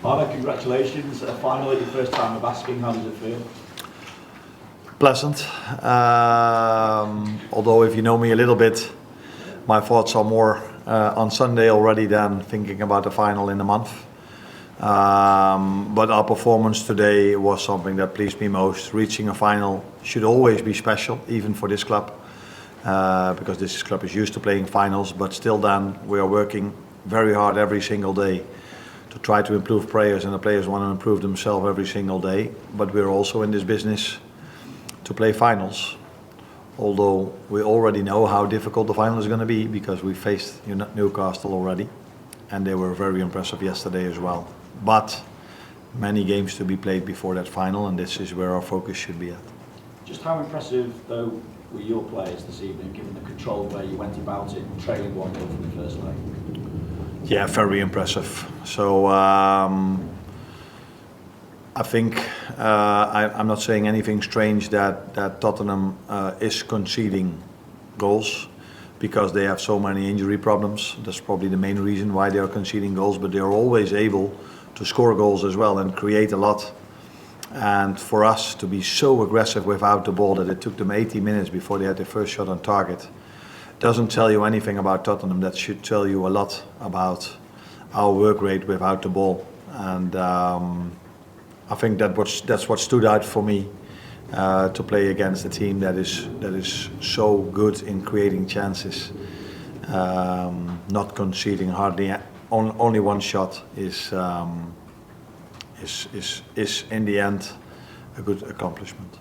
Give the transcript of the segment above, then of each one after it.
Arne, congratulations. A final at your first time of asking. How does it feel? Pleasant. Although if you know me a little bit, my thoughts are more on Sunday already than thinking about the final in a month. But our performance today was something that pleased me most. Reaching a final should always be special, even for this club, because this club is used to playing finals. But still then, we are working very hard every single day to try to improve players, and the players want to improve themselves every single day. But we're also in this business to play finals, although we already know how difficult the final is going to be because we faced Newcastle already, and they were very impressive yesterday as well. But many games to be played before that final, and this is where our focus should be at. Just how impressive, though, were your players this evening, given the control where you went about it, trailing 1-0 from the first leg? Yeah, very impressive. So I think I'm not saying anything strange that Tottenham is conceding goals because they have so many injury problems. That's probably the main reason why they are conceding goals, but they are always able to score goals as well and create a lot. And for us to be so aggressive without the ball that it took them 80 minutes before they had their first shot on target doesn't tell you anything about Tottenham. That should tell you a lot about our work rate without the ball. And I think that's what stood out for me, to play against a team that is so good in creating chances, not conceding hardly. Only one shot is in the end a good accomplishment.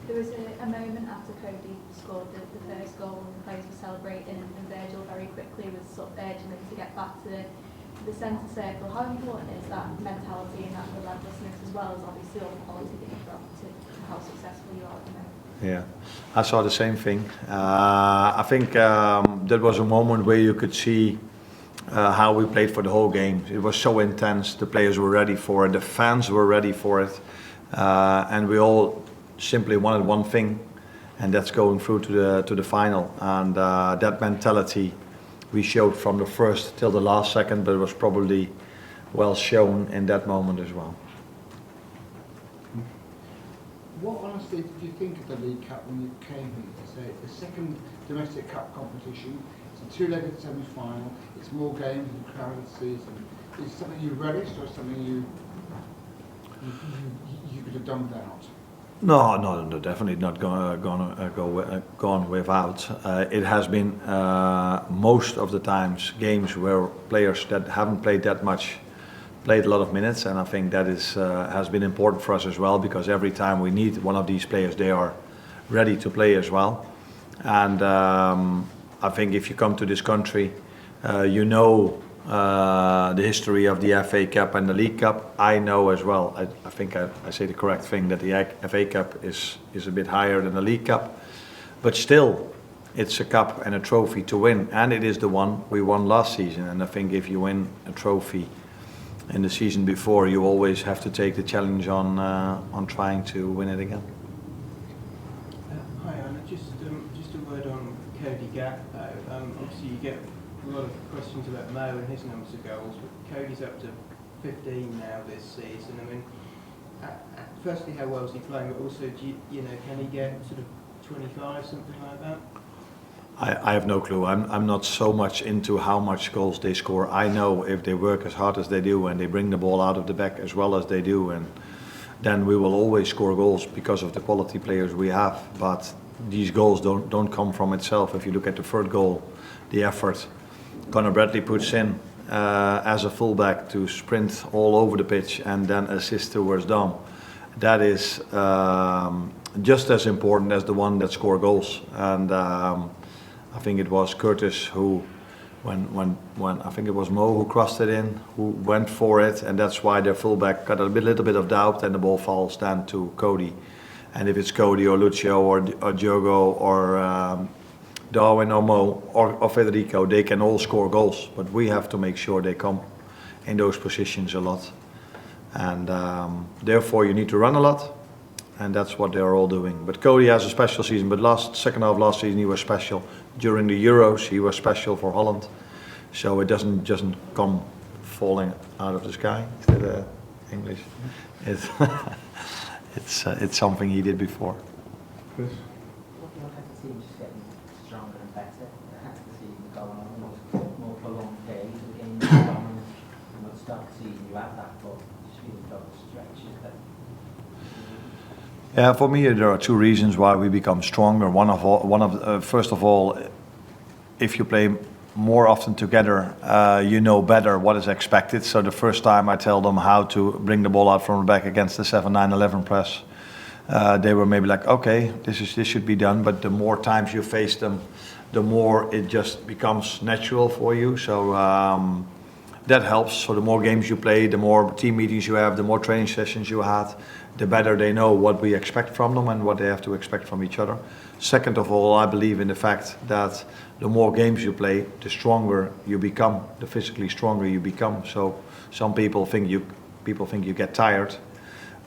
There was a moment after Cody scored the first goal and the players were celebrating, and Virgil very quickly was sort of urging them to get back to the centre circle. How important is that mentality and that relentlessness, as well as obviously all the quality that you've brought to how successful you are at the moment? Yeah, I saw the same thing. I think that was a moment where you could see how we played for the whole game. It was so intense. The players were ready for it. The fans were ready for it, and we all simply wanted one thing, and that's going through to the final. And that mentality we showed from the first till the last second, but it was probably well shown in that moment as well. What honestly did you think of the League Cup when you came here? It's the second domestic cup competition. It's a two-legged semi-final. It's more games than the crowded season. Is it something you relished, or something you could have done without? No, definitely not gone without. It has been most of the times games where players that haven't played that much played a lot of minutes, and I think that has been important for us as well, because every time we need one of these players, they are ready to play as well. And I think if you come to this country, you know the history of the FA Cup and the League Cup. I know as well, I think I say the correct thing, that the FA Cup is a bit higher than the League Cup, but still it's a cup and a trophy to win, and it is the one we won last season. And I think if you win a trophy in the season before, you always have to take the challenge on trying to win it again. Hi Anna, just a word on Cody Gakpo. Obviously you get a lot of questions about Mo and his numbers of goals, but Cody's up to 15 now this season. I mean, firstly, how well is he playing, but also, can he get sort of 25, something like that? I have no clue. I'm not so much into how much goals they score. I know if they work as hard as they do and they bring the ball out of the back as well as they do, and then we will always score goals because of the quality players we have. But these goals don't come from itself. If you look at the third goal, the effort Conor Bradley puts in as a fullback to sprint all over the pitch and then assist towards Dom, that is just as important as the one that scored goals. And I think it was Curtis who, when I think it was Mo who crossed it in, who went for it, and that's why their fullback got a little bit of doubt, and the ball falls down to Cody. And if it's Cody or Lucio or Diogo or Darwin or Mo or Federico, they can all score goals, but we have to make sure they come in those positions a lot. And therefore you need to run a lot, and that's what they're all doing. But Cody has a special season, but second half last season he was special. During the Euros he was special for Holland. So it doesn't come falling out of the sky. Is that English? It's it's something he did before. Chris? What do you want the team just getting stronger and better as the season going on? More prolonged days, the game is dominant. And we'll start to see you have that, but just feeling those stretches that. Yeah, for me there are two reasons why we become stronger. First of all, if you play more often together, you know better what is expected. So the first time I tell them how to bring the ball out from the back against the 7-9-11 press, they were maybe like, okay, this should be done. But the more times you face them, the more it just becomes natural for you. So that helps. So the more games you play, the more team meetings you have, the more training sessions you had, the better they know what we expect from them and what they have to expect from each other. Second of all, I believe in the fact that the more games you play, the stronger you become, the physically stronger you become. So some people think you get tired,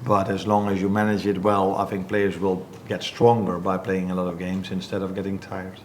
but as long as you manage it well, I think players will get stronger by playing a lot of games instead of getting tired.